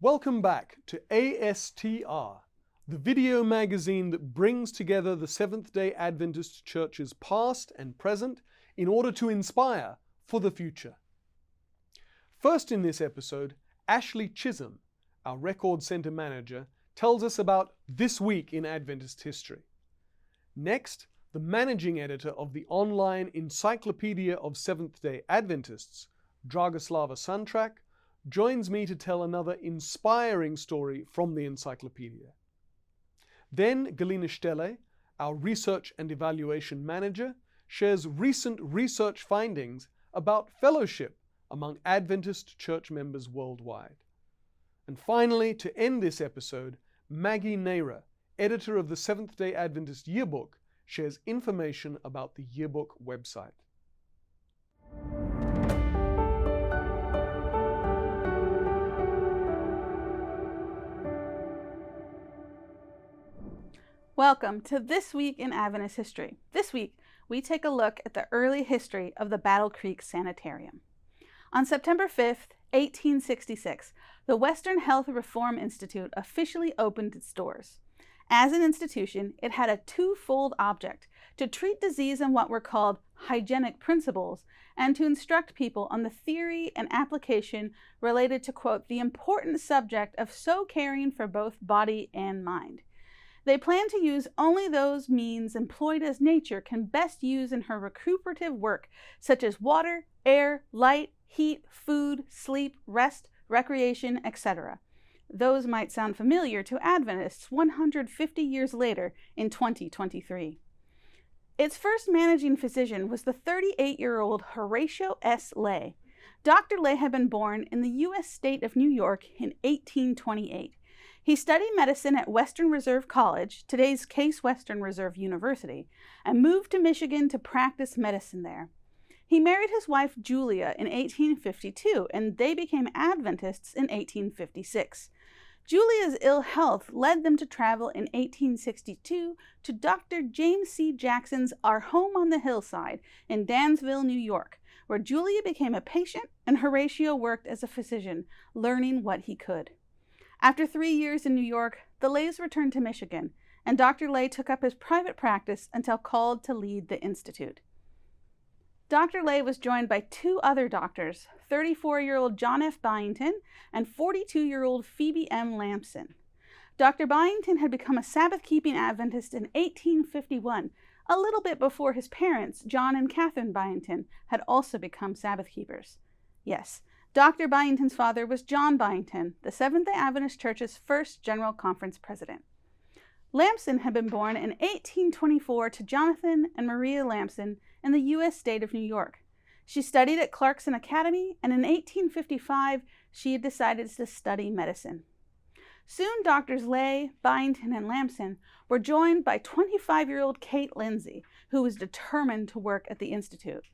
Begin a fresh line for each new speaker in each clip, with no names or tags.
Welcome back to ASTR, the video magazine that brings together the Seventh-day Adventist Church's past and present in order to inspire for the future. First in this episode, Ashley Chisholm, our Record Center manager, tells us about This Week in Adventist History. Next, the managing editor of the online Encyclopedia of Seventh-day Adventists, Dragoslava Santrak, joins me to tell another inspiring story from the encyclopedia. Then Galina Stelle, our research and evaluation manager, shares recent research findings about fellowship among Adventist church members worldwide. And finally, to end this episode, Maggie Naira, editor of the Seventh-day Adventist Yearbook, shares information about the Yearbook website.
Welcome to This Week in Adventist History. This week, we take a look at the early history of the Battle Creek Sanitarium. On September 5th, 1866, the Western Health Reform Institute officially opened its doors. As an institution, it had a twofold object: to treat disease on what were called hygienic principles, and to instruct people on the theory and application related to, quote, the important subject of so caring for both body and mind. They plan to use only those means employed as nature can best use in her recuperative work, such as water, air, light, heat, food, sleep, rest, recreation, etc. Those might sound familiar to Adventists 150 years later in 2023. Its first managing physician was the 38-year-old Horatio S. Lay. Dr. Lay had been born in the U.S. state of New York in 1828. He studied medicine at Western Reserve College, today's Case Western Reserve University, and moved to Michigan to practice medicine there. He married his wife Julia in 1852, and they became Adventists in 1856. Julia's ill health led them to travel in 1862 to Dr. James C. Jackson's Our Home on the Hillside in Dansville, New York, where Julia became a patient and Horatio worked as a physician, learning what he could. After 3 years in New York, the Lays returned to Michigan, and Dr. Lay took up his private practice until called to lead the institute. Dr. Lay was joined by two other doctors, 34-year-old John F. Byington and 42-year-old Phoebe M. Lampson. Dr. Byington had become a Sabbath-keeping Adventist in 1851, a little bit before his parents, John and Catherine Byington, had also become Sabbath keepers. Yes, Dr. Byington's father was John Byington, the Seventh-day Adventist Church's first General Conference president. Lampson had been born in 1824 to Jonathan and Maria Lampson in the U.S. state of New York. She studied at Clarkson Academy, and in 1855, she had decided to study medicine. Soon, Doctors Lay, Byington, and Lampson were joined by 25-year-old Kate Lindsay, who was determined to work at the Institute.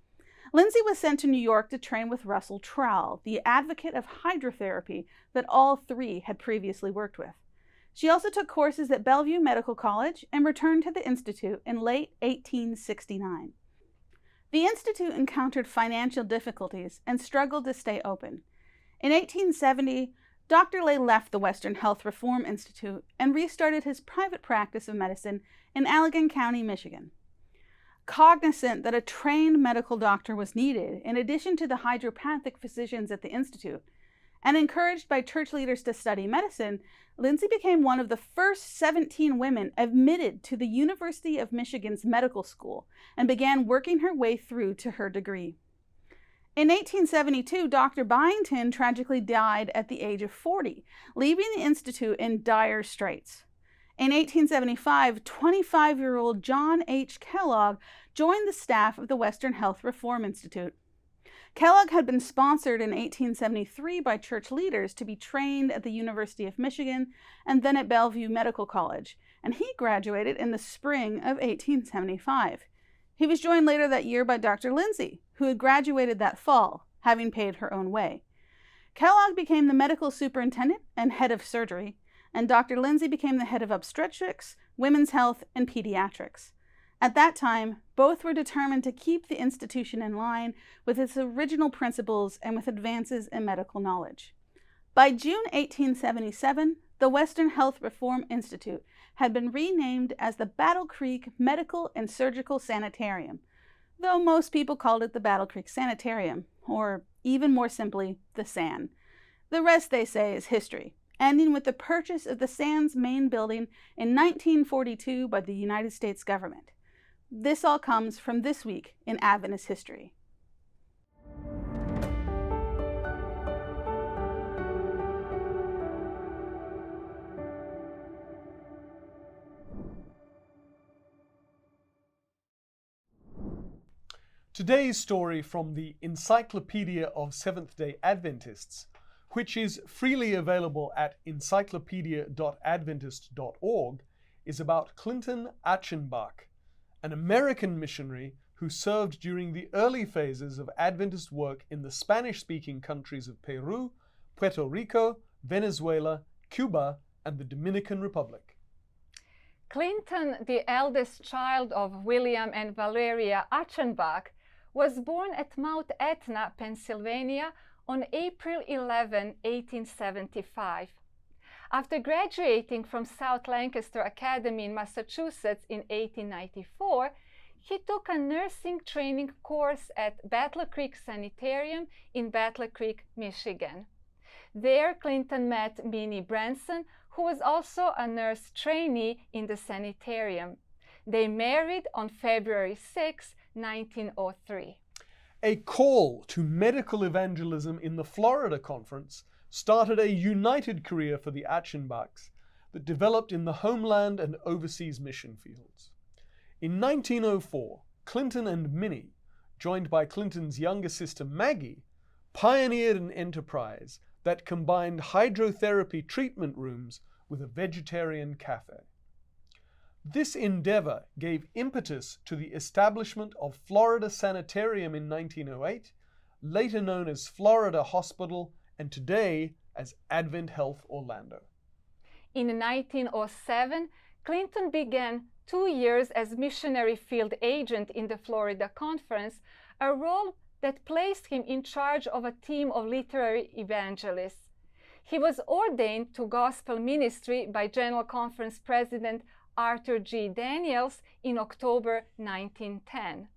Lindsay was sent to New York to train with Russell Trowell, the advocate of hydrotherapy that all three had previously worked with. She also took courses at Bellevue Medical College and returned to the Institute in late 1869. The Institute encountered financial difficulties and struggled to stay open. In 1870, Dr. Lay left the Western Health Reform Institute and restarted his private practice of medicine in Allegan County, Michigan. Cognizant that a trained medical doctor was needed, in addition to the hydropathic physicians at the Institute, and encouraged by church leaders to study medicine, Lindsay became one of the first 17 women admitted to the University of Michigan's medical school and began working her way through to her degree. In 1872, Dr. Byington tragically died at the age of 40, leaving the Institute in dire straits. In 1875, 25-year-old John H. Kellogg joined the staff of the Western Health Reform Institute. Kellogg had been sponsored in 1873 by church leaders to be trained at the University of Michigan and then at Bellevue Medical College, and he graduated in the spring of 1875. He was joined later that year by Dr. Lindsay, who had graduated that fall, having paid her own way. Kellogg became the medical superintendent and head of surgery, and Dr. Lindsay became the head of obstetrics, women's health, and pediatrics. At that time, both were determined to keep the institution in line with its original principles and with advances in medical knowledge. By June 1877, the Western Health Reform Institute had been renamed as the Battle Creek Medical and Surgical Sanitarium, though most people called it the Battle Creek Sanitarium, or even more simply, the SAN. The rest, they say, is history, ending with the purchase of the SAN's main building in 1942 by the United States government. This all comes from This Week in Adventist History.
Today's story from the Encyclopedia of Seventh-day Adventists, which is freely available at encyclopedia.adventist.org, is about Clinton Achenbach, an American missionary who served during the early phases of Adventist work in the Spanish-speaking countries of Peru, Puerto Rico, Venezuela, Cuba, and the Dominican Republic.
Clinton, the eldest child of William and Valeria Achenbach, was born at Mount Etna, Pennsylvania, on April 11, 1875. After graduating from South Lancaster Academy in Massachusetts in 1894, he took a nursing training course at Battle Creek Sanitarium in Battle Creek, Michigan. There, Clinton met Minnie Branson, who was also a nurse trainee in the sanitarium. They married on February 6, 1903.
A call to medical evangelism in the Florida Conference started a united career for the Achenbachs that developed in the homeland and overseas mission fields. In 1904, Clinton and Minnie, joined by Clinton's younger sister Maggie, pioneered an enterprise that combined hydrotherapy treatment rooms with a vegetarian cafe. This endeavor gave impetus to the establishment of Florida Sanitarium in 1908, later known as Florida Hospital, and today as Advent Health Orlando.
In 1907, Clinton began 2 years as missionary field agent in the Florida Conference, a role that placed him in charge of a team of literary evangelists. He was ordained to gospel ministry by General Conference President Arthur G. Daniels in October 1910.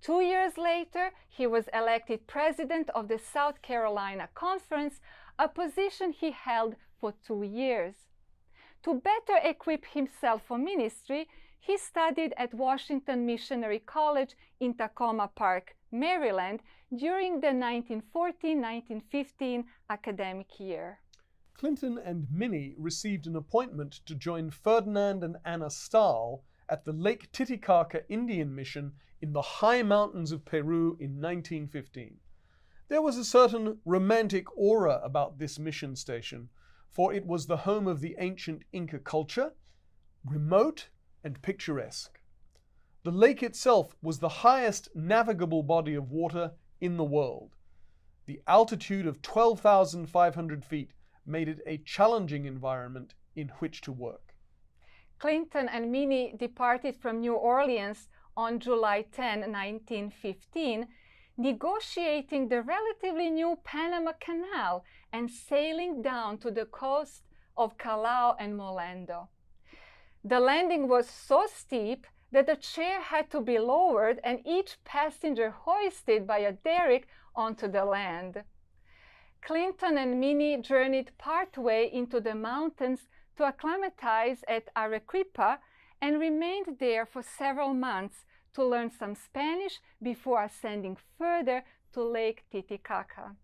2 years later, he was elected president of the South Carolina Conference, a position he held for 2 years. To better equip himself for ministry, he studied at Washington Missionary College in Tacoma Park, Maryland, during the 1914-1915 academic year.
Clinton and Minnie received an appointment to join Ferdinand and Anna Stahl at the Lake Titicaca Indian Mission in the high mountains of Peru in 1915. There was a certain romantic aura about this mission station, for it was the home of the ancient Inca culture, remote and picturesque. The lake itself was the highest navigable body of water in the world. The altitude of 12,500 feet made it a challenging environment in which to work.
Clinton and Minnie departed from New Orleans on July 10, 1915, negotiating the relatively new Panama Canal and sailing down to the coast of Callao and Molendo. The landing was so steep that the chair had to be lowered and each passenger hoisted by a derrick onto the land. Clinton and Minnie journeyed partway into the mountains to acclimatize at Arequipa and remained there for several months to learn some Spanish before ascending further to Lake Titicaca.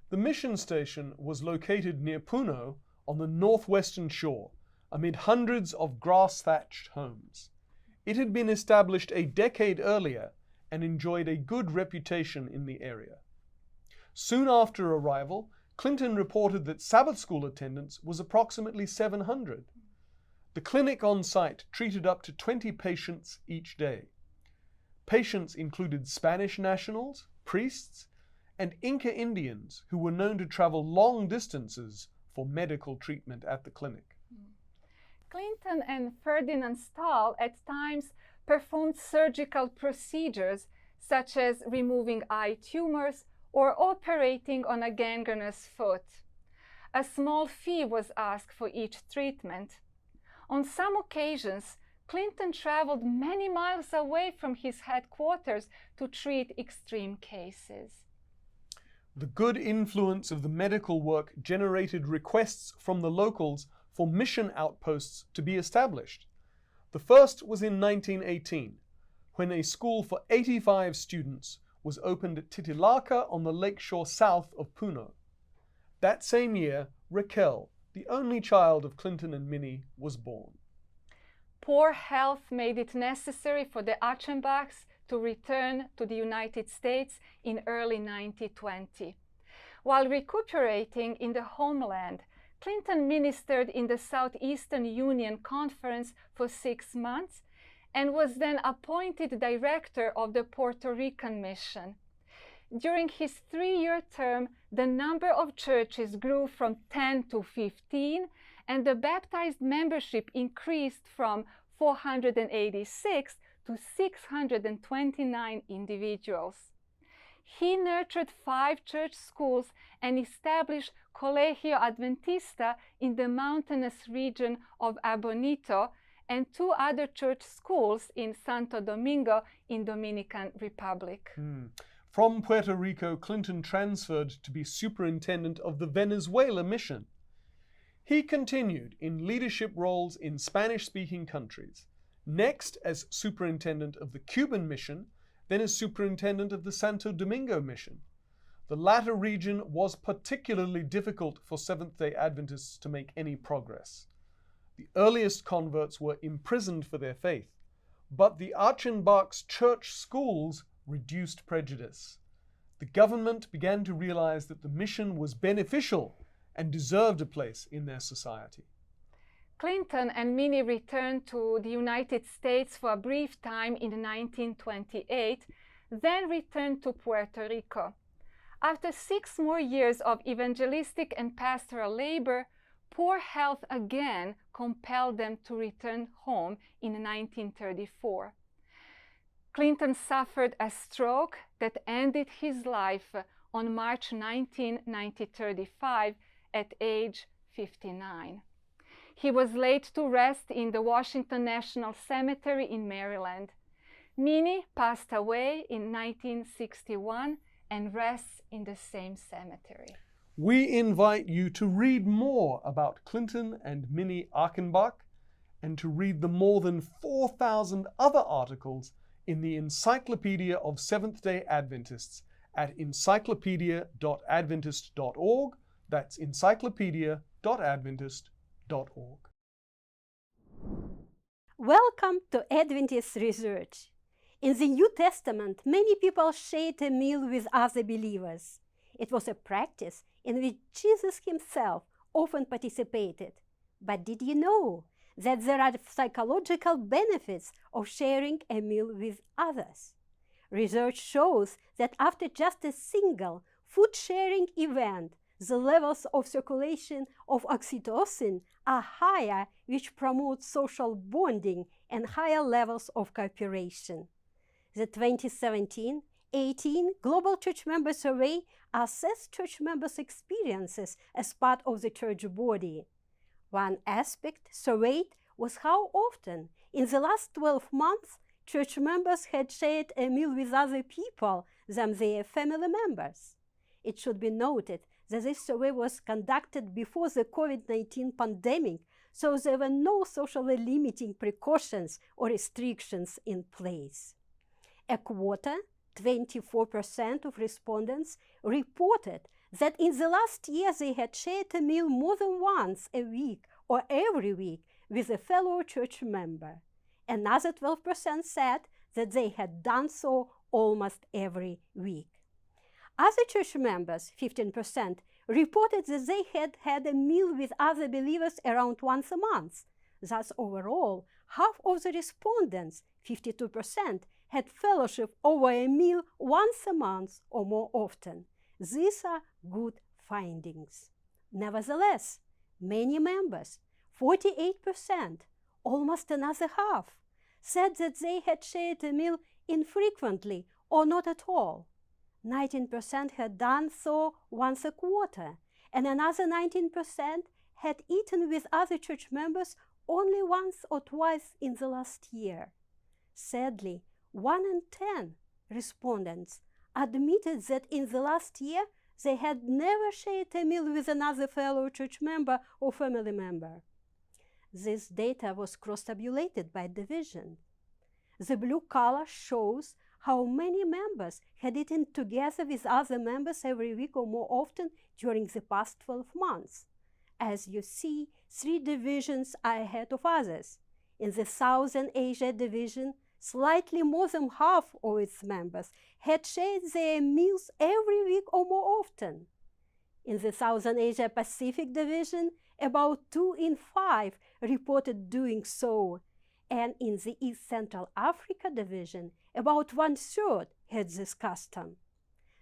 The mission station was located near Puno on the northwestern shore, amid hundreds of grass-thatched homes. It had been established a decade earlier and enjoyed a good reputation in the area. Soon after arrival, Clinton reported that Sabbath school attendance was approximately 700. The clinic on site treated up to 20 patients each day. Patients included Spanish nationals, priests, and Inca Indians who were known to travel long distances for medical treatment at the clinic.
Clinton and Ferdinand Stahl at times performed surgical procedures such as removing eye tumors or operating on a gangrenous foot. A small fee was asked for each treatment. On some occasions, Clinton traveled many miles away from his headquarters to treat extreme cases.
The good influence of the medical work generated requests from the locals for mission outposts to be established. The first was in 1918, when a school for 85 students was opened at Titilaca on the lakeshore south of Puno. That same year, Raquel, the only child of Clinton and Minnie, was born.
Poor health made it necessary for the Achenbachs to return to the United States in early 1920. While recuperating in the homeland, Clinton ministered in the Southeastern Union Conference for 6 months and was then appointed director of the Puerto Rican mission. During his 3-year term, the number of churches grew from 10 to 15, and the baptized membership increased from 486 to 629 individuals. He nurtured 5 church schools and established Colegio Adventista in the mountainous region of Abonito and 2 other church schools in Santo Domingo in Dominican Republic.
From Puerto Rico, Clinton transferred to be superintendent of the Venezuela mission. He continued in leadership roles in Spanish-speaking countries, next as superintendent of the Cuban mission, then as superintendent of the Santo Domingo mission. The latter region was particularly difficult for Seventh-day Adventists to make any progress. The earliest converts were imprisoned for their faith, but the Achenbach's church schools reduced prejudice. The government began to realize that the mission was beneficial and deserved a place in their society.
Clinton and Minnie returned to the United States for a brief time in 1928, then returned to Puerto Rico. After 6 more years of evangelistic and pastoral labor, poor health again compelled them to return home in 1934. Clinton suffered a stroke that ended his life on March 19, 1935, at age 59. He was laid to rest in the Washington National Cemetery in Maryland. Minnie passed away in 1961 and rests in the same cemetery.
We invite you to read more about Clinton and Minnie Achenbach and to read the more than 4,000 other articles in the Encyclopedia of Seventh-day Adventists at encyclopedia.adventist.org. That's encyclopedia.adventist.org.
Welcome to Adventist Research. In the New Testament, many people shared a meal with other believers. It was a practice in which Jesus himself often participated. But did you know that there are psychological benefits of sharing a meal with others? Research shows that after just a single food-sharing event, the levels of circulation of oxytocin are higher, which promotes social bonding and higher levels of cooperation. The 2017-18 Global Church Member Survey assessed church members' experiences as part of the church body. One aspect surveyed was how often, in the last 12 months, church members had shared a meal with other people than their family members. It should be noted that this survey was conducted before the COVID-19 pandemic, so there were no socially limiting precautions or restrictions in place. A quarter, 24% of respondents, reported that in the last year they had shared a meal more than once a week or every week with a fellow church member. Another 12% said that they had done so almost every week. Other church members, 15%, reported that they had had a meal with other believers around once a month. Thus, overall, half of the respondents, 52%, had fellowship over a meal once a month or more often. These are good findings. Nevertheless, many members, 48%, almost another half, said that they had shared a meal infrequently or not at all. 19% had done so once a quarter, and another 19% had eaten with other church members only once or twice in the last year. Sadly, 1 in 10 respondents admitted that in the last year they had never shared a meal with another fellow church member or family member. This data was cross-tabulated by division. The blue color shows how many members had eaten together with other members every week or more often during the past 12 months. As you see, 3 divisions are ahead of others. In the Southern Asia division, slightly more than half of its members had shared their meals every week or more often. In the Southern Asia Pacific division, about 2 in 5 reported doing so, and in the East Central Africa division, about 1/3 had this custom.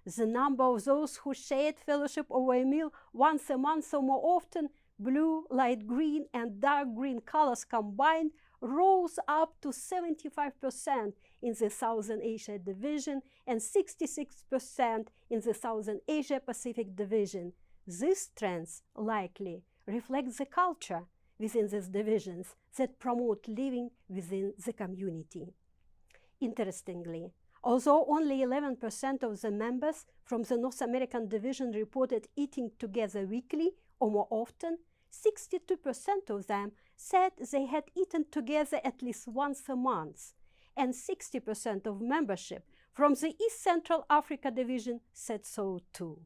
The number of those who shared fellowship over a meal once a month or more often, blue, light green, and dark green colors combined, rose up to 75% in the Southern Asia division and 66% in the Southern Asia Pacific division. These trends likely reflect the culture within these divisions that promote living within the community. Interestingly, although only 11% of the members from the North American division reported eating together weekly or more often, 62% of them said they had eaten together at least once a month, and 60% of membership from the East Central Africa division said so too.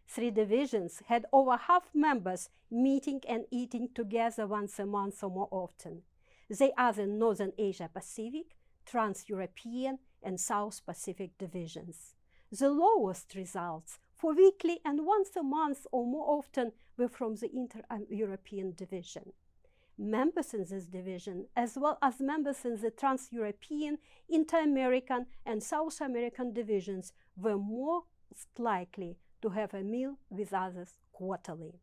3 divisions had over half members meeting and eating together once a month or more often. They are the Northern Asia Pacific, Trans-European, and South Pacific divisions. The lowest results for weekly and once a month or more often were from the Inter-European division. Members in this division, as well as members in the Trans-European, Inter-American, and South American divisions, were most likely to have a meal with others quarterly.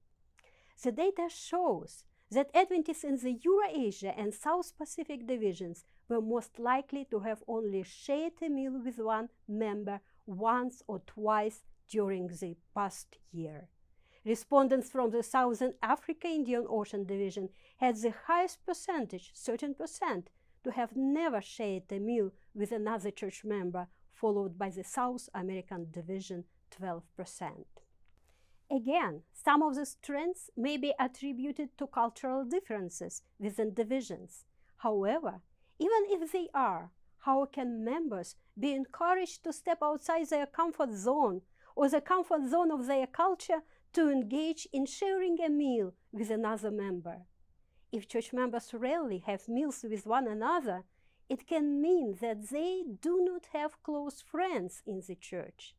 The data shows that Adventists in the Eurasia and South Pacific divisions were most likely to have only shared a meal with one member once or twice during the past year. Respondents from the Southern Africa Indian Ocean division had the highest percentage, 13%, to have never shared a meal with another church member, followed by the South American division, 12%. Again, some of these trends may be attributed to cultural differences within divisions. However, even if they are, how can members be encouraged to step outside their comfort zone or the comfort zone of their culture to engage in sharing a meal with another member? If church members rarely have meals with one another, it can mean that they do not have close friends in the church.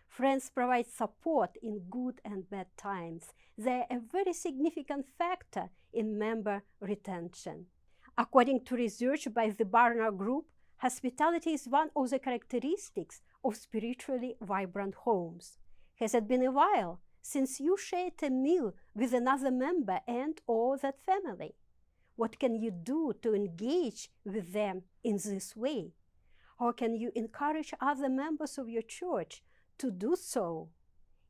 Friends provide support in good and bad times. They are a very significant factor in member retention. According to research by the Barna Group, hospitality is one of the characteristics of spiritually vibrant homes. Has it been a while since you shared a meal with another member and/or that family? What can you do to engage with them in this way? How can you encourage other members of your church to do so?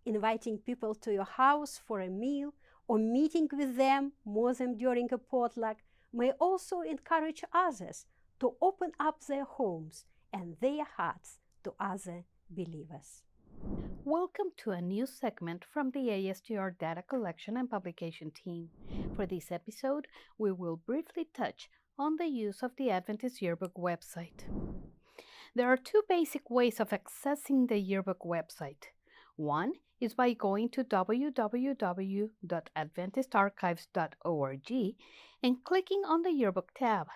Inviting people to your house for a meal or meeting with them more than during a potluck may also encourage others to open up their homes and their hearts to other believers.
Welcome to a new segment from the ASTR Data Collection and Publication team. For this episode, we will briefly touch on the use of the Adventist Yearbook website. There are 2 basic ways of accessing the Yearbook website. One is by going to www.adventistarchives.org and clicking on the Yearbook tab,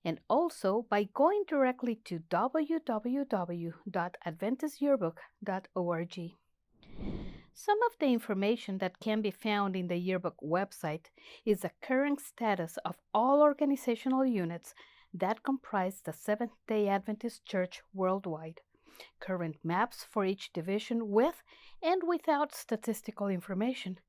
and also by going directly to www.adventistyearbook.org. Some of the information that can be found in the Yearbook website is the current status of all organizational units that comprise the Seventh-day Adventist Church worldwide, current maps for each division with and without statistical information,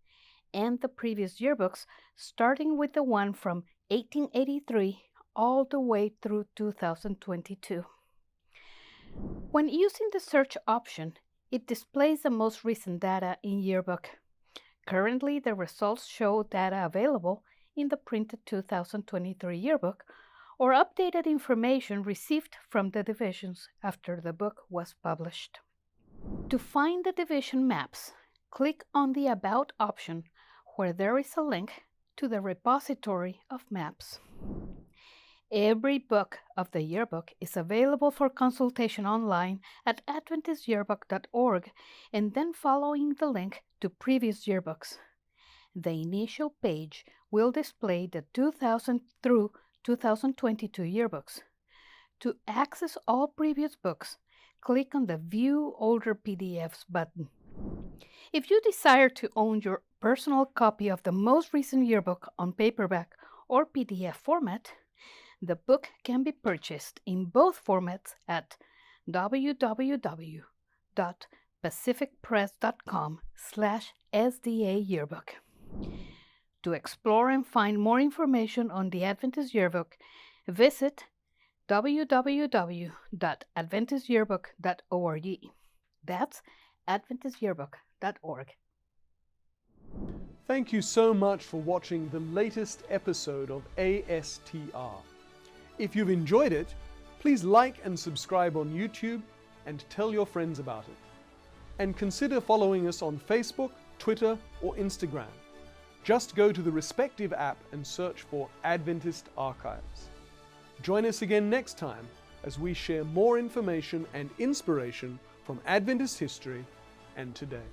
and the previous yearbooks, starting with the one from 1883 all the way through 2022. When using the search option, it displays the most recent data in Yearbook. Currently, the results show data available in the printed 2023 yearbook or updated information received from the divisions after the book was published. To find the division maps, click on the About option where there is a link to the repository of maps. Every book of the yearbook is available for consultation online at AdventistYearbook.org and then following the link to previous yearbooks. The initial page will display the 2000 through 2022 yearbooks. To access all previous books, click on the View Older PDFs button. If you desire to own your personal copy of the most recent yearbook on paperback or PDF format, the book can be purchased in both formats at www.pacificpress.com/SDA yearbook. To explore and find more information on the Adventist Yearbook, visit www.adventistyearbook.org. That's adventistyearbook.org.
Thank you so much for watching the latest episode of ASTR. If you've enjoyed it, please like and subscribe on YouTube and tell your friends about it. And consider following us on Facebook, Twitter, or Instagram. Just go to the respective app and search for Adventist Archives. Join us again next time as we share more information and inspiration from Adventist history and today.